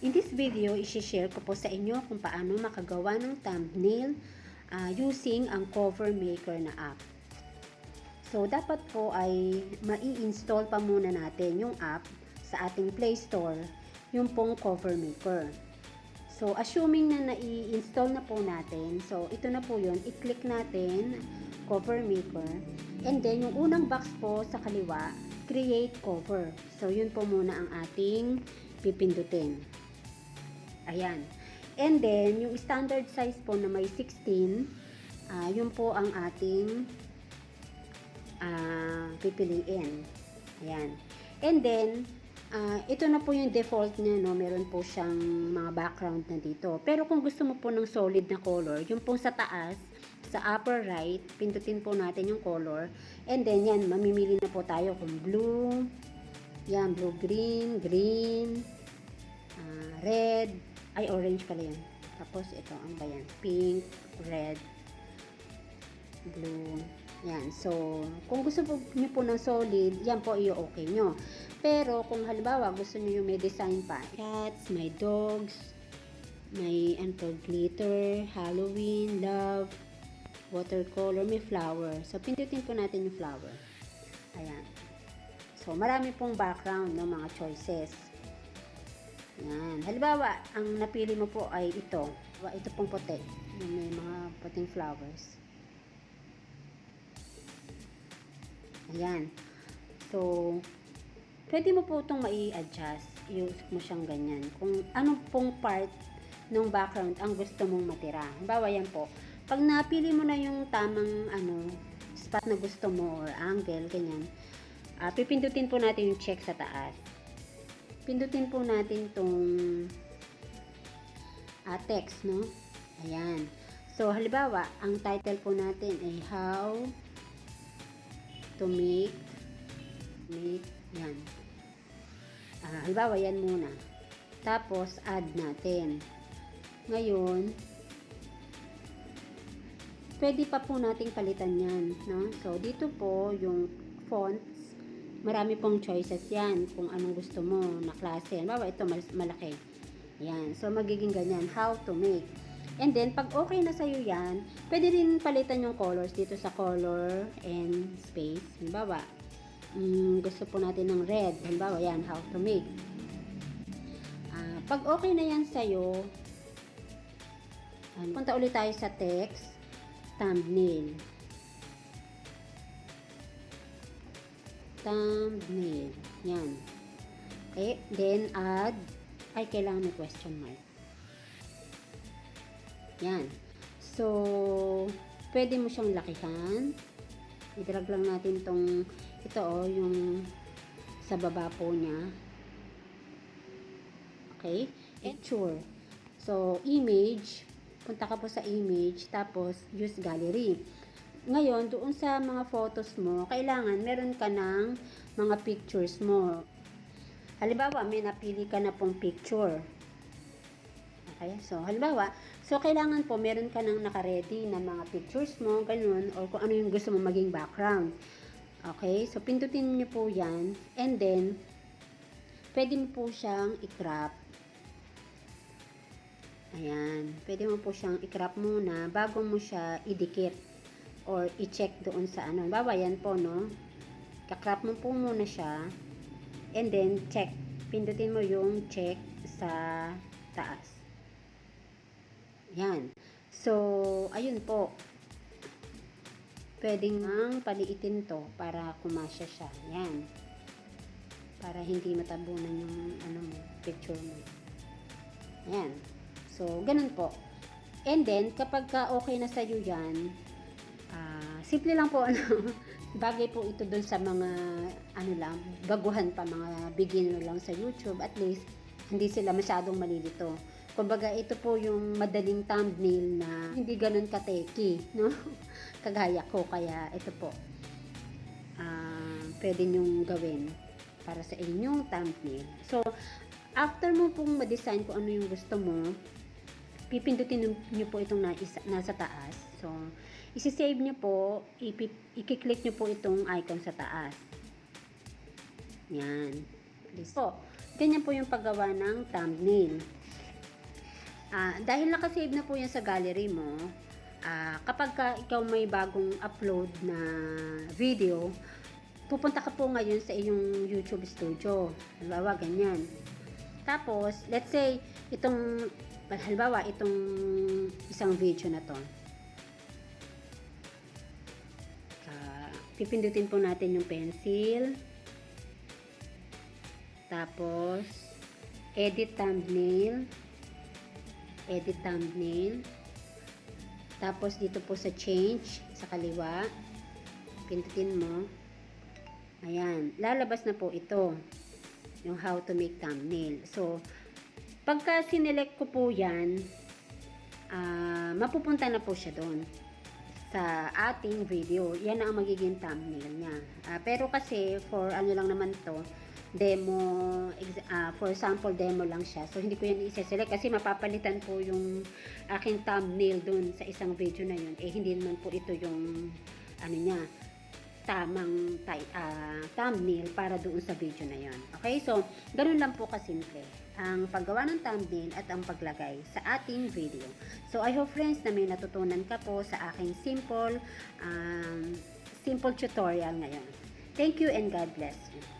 In this video, isi-share ko po sa inyo kung paano makagawa ng thumbnail using ang cover maker na app. So, dapat po ay mai-install pa muna natin yung app sa ating Play Store, yung pong cover maker. So, assuming na nai-install na po natin, so ito na po yun, i-click natin cover maker, and then yung unang box po sa kaliwa, create cover. So, yun po muna ang ating pipindutin. Ayan. And then, yung standard size po na may 16, yun po ang ating pipiliin. Ayan. And then, ito na po yung default niya, no? Meron po siyang mga background na dito. Pero kung gusto mo po ng solid na color, yung po sa taas, sa upper right, pindutin po natin yung color. And then, yan, mamimili na po tayo kung blue, yan, blue-green, green, red, ay, orange pala yan. Tapos, ito, ang ba yan? Pink, red, blue, yan. So, kung gusto niyo po ng solid, yan po i-okay nyo. Pero, kung halimbawa, gusto niyo yung may design pa, cats, may dogs, may glitter, Halloween, love, watercolor, may flower. So, pindutin po natin yung flower. Ayan. So, marami pong background, no, mga choices. Yan. Halimbawa, ang napili mo po ay ito. Ito pong puti. May mga puting flowers. Ayan. So, pwede mo po itong mai-adjust. I-usok mo siyang ganyan. Kung anong pong part ng background ang gusto mong matira. Halimbawa, yan po. Pag napili mo na yung tamang spot na gusto mo or angle, ganyan, pipindutin po natin yung check sa taas. Pindutin po natin tong text, no? Ayan. So, halimbawa, ang title po natin ay How to make yan. Halimbawa, yan muna. Tapos, add natin. Ngayon, pwede pa po nating palitan yan, no? So, dito po, yung fonts, marami pong choices yan kung anong gusto mo na klase. Halimbawa, ito malaki. Yan. So, magiging ganyan. How to make. And then, pag okay na sa'yo yan, pwede rin palitan yung colors dito sa color and space. Halimbawa, gusto po natin ng red. Halimbawa, yan. How to make. Pag okay na yan sa'yo, punta ulit tayo sa text, thumbnail. Thumbnail. Yan. Okay. Then, add. Ay, kailangan may question mark. Yan. So, pwede mo siyang lakihan. I-drag lang natin ito yung sa baba po niya. Okay. Picture. So, image. Punta ka po sa image. Tapos, use gallery. Ngayon, doon sa mga photos mo, kailangan meron ka ng mga pictures mo. Halimbawa, may napili ka na pong picture. Okay? So, halimbawa, kailangan po meron ka ng naka-ready na mga pictures mo, ganun, or kung ano yung gusto mo maging background. Okay? So, pindutin niyo po yan. And then, pwede mo po siyang i-crop. Ayan. Pwede mo po siyang i-crop muna bago mo siya idikit. Or i-check doon sa Bawa yan po, no? Kakrap mo po muna siya. And then, check. Pindutin mo yung check sa taas. Yan. So, ayun po. Pwedeng paliitin to para kumasya siya. Yan. Para hindi matabunan yung picture mo. Yan. So, ganun po. And then, kapag okay na sa'yo yan, simple lang po, bagay po ito dun sa mga, baguhan pa, mga beginner lang sa YouTube. At least, hindi sila masyadong malilito. Kumbaga, ito po yung madaling thumbnail na hindi ganun ka-techy, no? Kagaya ko, kaya ito po. Pwede nyong gawin para sa inyong thumbnail. So, after mo pong ma-design kung ano yung gusto mo, pipindutin nyo po itong nasa taas. So, isi-save nyo po, i-click nyo po itong icon sa taas. Yan. Please po. ganyan po yung paggawa ng thumbnail. Dahil nakasave na po yan sa gallery mo, kapag ikaw may bagong upload na video, pupunta ka po ngayon sa iyong YouTube studio. Halimbawa, ganyan. Tapos, let's say, halimbawa, itong isang video na to. Pipindutin po natin yung pencil. Tapos, edit thumbnail. Edit thumbnail. Tapos, dito po sa change, sa kaliwa, pindutin mo. Ayan, lalabas na po ito. Yung how to make thumbnail. So, pagka sinelect ko po yan, mapupunta na po siya doon sa ating video. Yan ang magiging thumbnail niya. Pero kasi, for ano lang naman to, demo, for sample demo lang siya. So, hindi ko yan i-select kasi mapapalitan po yung aking thumbnail dun sa isang video na yun. Hindi naman po ito yung, ano niya, tamang thumbnail para doon sa video na yun. Okay? So, ganun lang po kasimple ang paggawa ng thumbnail at ang paglagay sa ating video. So, I hope friends na may natutunan ka po sa aking simple tutorial ngayon. Thank you and God bless you.